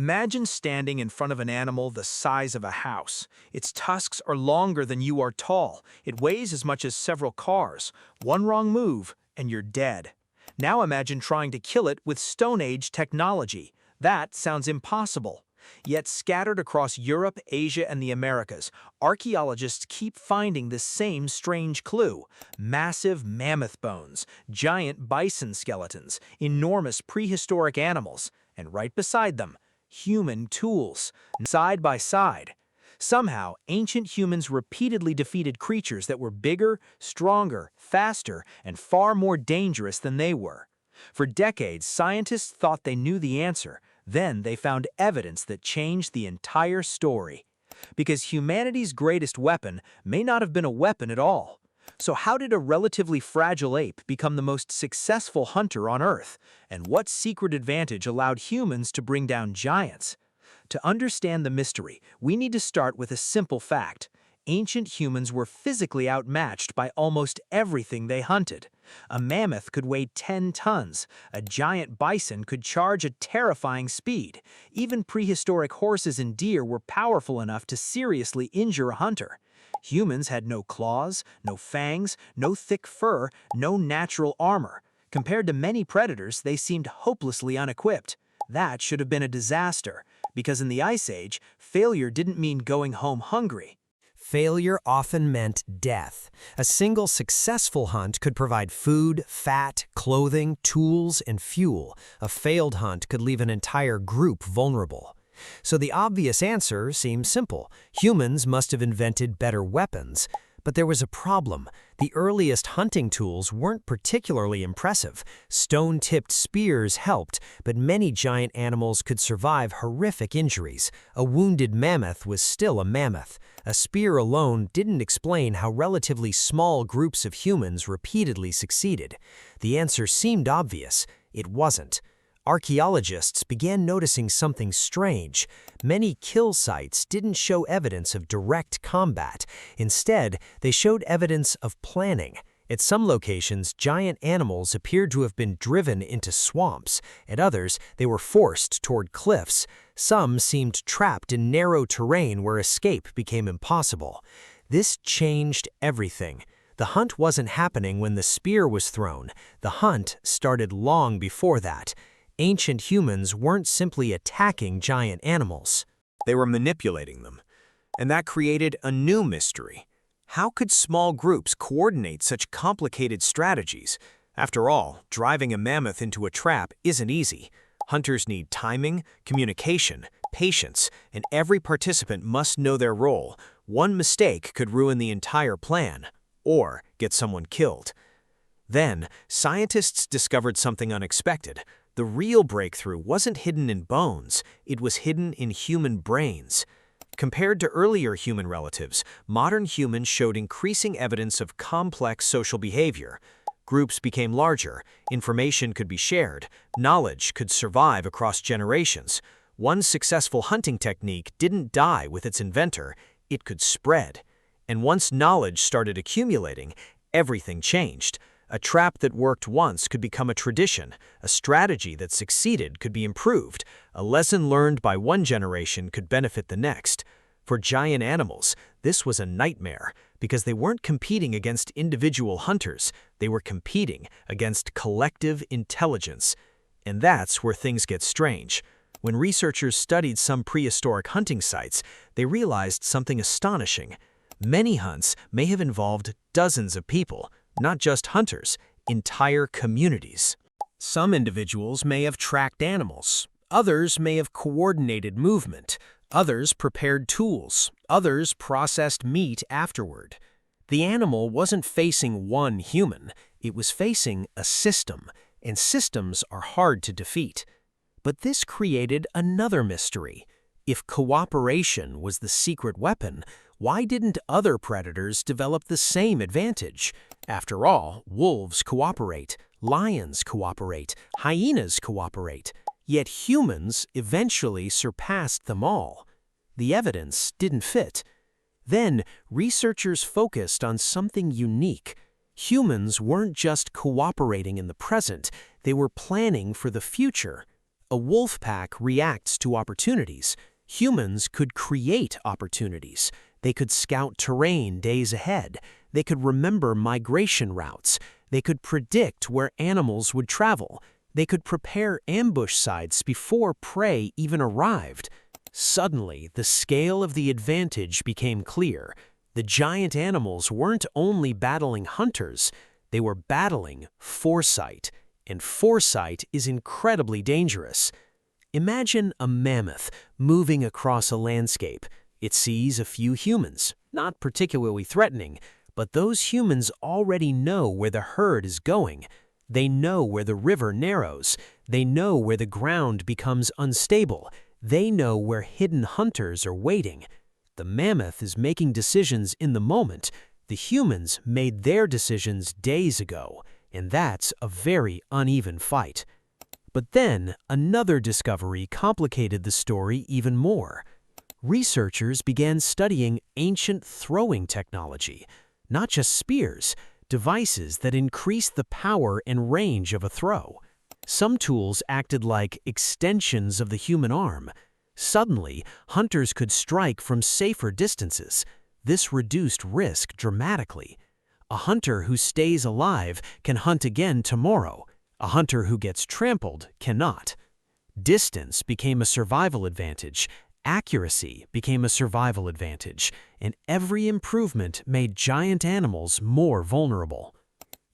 Imagine standing in front of an animal the size of a house. Its tusks are longer than you are tall. It weighs as much as several cars. One wrong move, and you're dead. Now imagine trying to kill it with Stone Age technology. That sounds impossible. Yet scattered across Europe, Asia, and the Americas, archaeologists keep finding the same strange clue. Massive mammoth bones, giant bison skeletons, enormous prehistoric animals, and right beside them, human tools, side by side. Somehow, ancient humans repeatedly defeated creatures that were bigger, stronger, faster, and far more dangerous than they were. For decades, scientists thought they knew the answer. Then they found evidence that changed the entire story. Because humanity's greatest weapon may not have been a weapon at all. So how did a relatively fragile ape become the most successful hunter on Earth? And what secret advantage allowed humans to bring down giants? To understand the mystery, we need to start with a simple fact. Ancient humans were physically outmatched by almost everything they hunted. A mammoth could weigh 10 tons. A giant bison could charge at terrifying speed. Even prehistoric horses and deer were powerful enough to seriously injure a hunter. Humans had no claws, no fangs, no thick fur, no natural armor. Compared to many predators, they seemed hopelessly unequipped. That should have been a disaster, because in the Ice Age, failure didn't mean going home hungry. Failure often meant death. A single successful hunt could provide food, fat, clothing, tools, and fuel. A failed hunt could leave an entire group vulnerable. So the obvious answer seems simple. Humans must have invented better weapons. But there was a problem. The earliest hunting tools weren't particularly impressive. Stone-tipped spears helped, but many giant animals could survive horrific injuries. A wounded mammoth was still a mammoth. A spear alone didn't explain how relatively small groups of humans repeatedly succeeded. The answer seemed obvious. It wasn't. Archaeologists began noticing something strange. Many kill sites didn't show evidence of direct combat. Instead, they showed evidence of planning. At some locations, giant animals appeared to have been driven into swamps. At others, they were forced toward cliffs. Some seemed trapped in narrow terrain where escape became impossible. This changed everything. The hunt wasn't happening when the spear was thrown. The hunt started long before that. Ancient humans weren't simply attacking giant animals. They were manipulating them. And that created a new mystery. How could small groups coordinate such complicated strategies? After all, driving a mammoth into a trap isn't easy. Hunters need timing, communication, patience, and every participant must know their role. One mistake could ruin the entire plan, or get someone killed. Then, scientists discovered something unexpected. The real breakthrough wasn't hidden in bones, it was hidden in human brains. Compared to earlier human relatives, modern humans showed increasing evidence of complex social behavior. Groups became larger, information could be shared, knowledge could survive across generations. One successful hunting technique didn't die with its inventor, it could spread. And once knowledge started accumulating, everything changed. A trap that worked once could become a tradition. A strategy that succeeded could be improved. A lesson learned by one generation could benefit the next. For giant animals, this was a nightmare because they weren't competing against individual hunters. They were competing against collective intelligence. And that's where things get strange. When researchers studied some prehistoric hunting sites, they realized something astonishing. Many hunts may have involved dozens of people. Not just hunters, entire communities. Some individuals may have tracked animals. Others may have coordinated movement. Others prepared tools. Others processed meat afterward. The animal wasn't facing one human. It was facing a system, and systems are hard to defeat. But this created another mystery. If cooperation was the secret weapon, why didn't other predators develop the same advantage? After all, wolves cooperate, lions cooperate, hyenas cooperate. Yet humans eventually surpassed them all. The evidence didn't fit. Then, researchers focused on something unique. Humans weren't just cooperating in the present, they were planning for the future. A wolf pack reacts to opportunities. Humans could create opportunities. They could scout terrain days ahead. They could remember migration routes. They could predict where animals would travel. They could prepare ambush sites before prey even arrived. Suddenly, the scale of the advantage became clear. The giant animals weren't only battling hunters, they were battling foresight. And foresight is incredibly dangerous. Imagine a mammoth moving across a landscape. It sees a few humans, not particularly threatening, but those humans already know where the herd is going. They know where the river narrows. They know where the ground becomes unstable. They know where hidden hunters are waiting. The mammoth is making decisions in the moment. The humans made their decisions days ago, and that's a very uneven fight. But then, another discovery complicated the story even more. Researchers began studying ancient throwing technology, not just spears, devices that increased the power and range of a throw. Some tools acted like extensions of the human arm. Suddenly, hunters could strike from safer distances. This reduced risk dramatically. A hunter who stays alive can hunt again tomorrow. A hunter who gets trampled cannot. Distance became a survival advantage. Accuracy became a survival advantage, and every improvement made giant animals more vulnerable.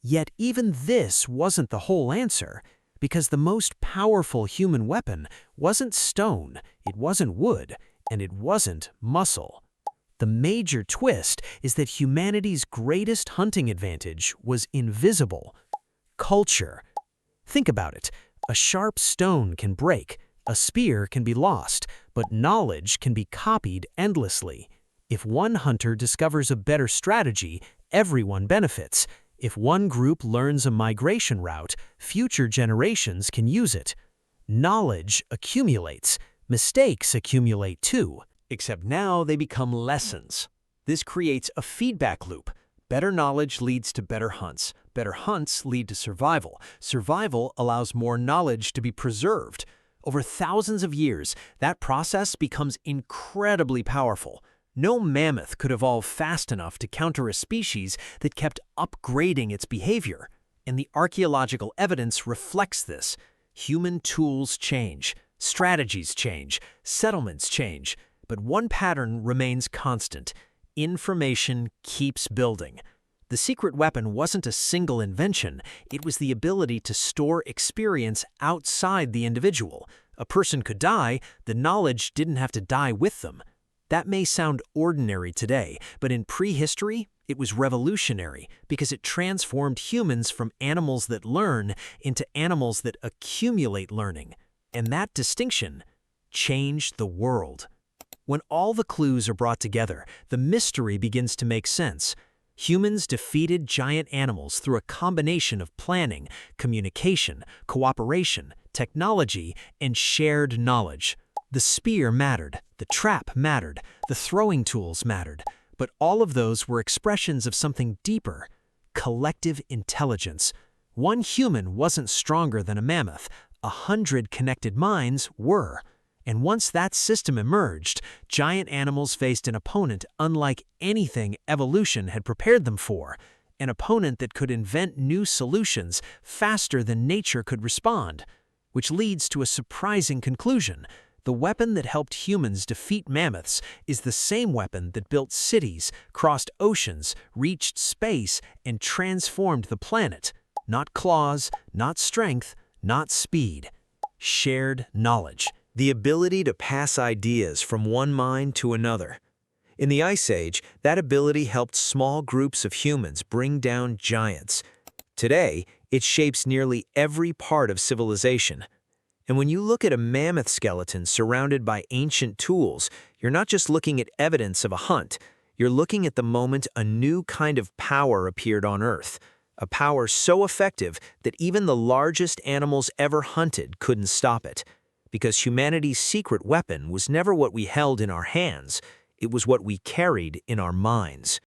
Yet even this wasn't the whole answer, because the most powerful human weapon wasn't stone, it wasn't wood, and it wasn't muscle. The major twist is that humanity's greatest hunting advantage was invisible. Culture. Think about it. A sharp stone can break, a spear can be lost, but knowledge can be copied endlessly. If one hunter discovers a better strategy, everyone benefits. If one group learns a migration route, future generations can use it. Knowledge accumulates. Mistakes accumulate too. Except now they become lessons. This creates a feedback loop. Better knowledge leads to better hunts. Better hunts lead to survival. Survival allows more knowledge to be preserved. Over thousands of years, that process becomes incredibly powerful. No mammoth could evolve fast enough to counter a species that kept upgrading its behavior. And the archaeological evidence reflects this. Human tools change, strategies change, settlements change, but one pattern remains constant. Information keeps building. The secret weapon wasn't a single invention, it was the ability to store experience outside the individual. A person could die, the knowledge didn't have to die with them. That may sound ordinary today, but in prehistory, it was revolutionary because it transformed humans from animals that learn into animals that accumulate learning. And that distinction changed the world. When all the clues are brought together, the mystery begins to make sense. Humans defeated giant animals through a combination of planning, communication, cooperation, technology, and shared knowledge. The spear mattered, the trap mattered, the throwing tools mattered, but all of those were expressions of something deeper: collective intelligence. One human wasn't stronger than a mammoth, 100 connected minds were. And once that system emerged, giant animals faced an opponent unlike anything evolution had prepared them for, an opponent that could invent new solutions faster than nature could respond. Which leads to a surprising conclusion. The weapon that helped humans defeat mammoths is the same weapon that built cities, crossed oceans, reached space, and transformed the planet. Not claws, not strength, not speed. Shared knowledge. The ability to pass ideas from one mind to another. In the Ice Age, that ability helped small groups of humans bring down giants. Today, it shapes nearly every part of civilization. And when you look at a mammoth skeleton surrounded by ancient tools, you're not just looking at evidence of a hunt, you're looking at the moment a new kind of power appeared on Earth. A power so effective that even the largest animals ever hunted couldn't stop it. Because humanity's secret weapon was never what we held in our hands, it was what we carried in our minds.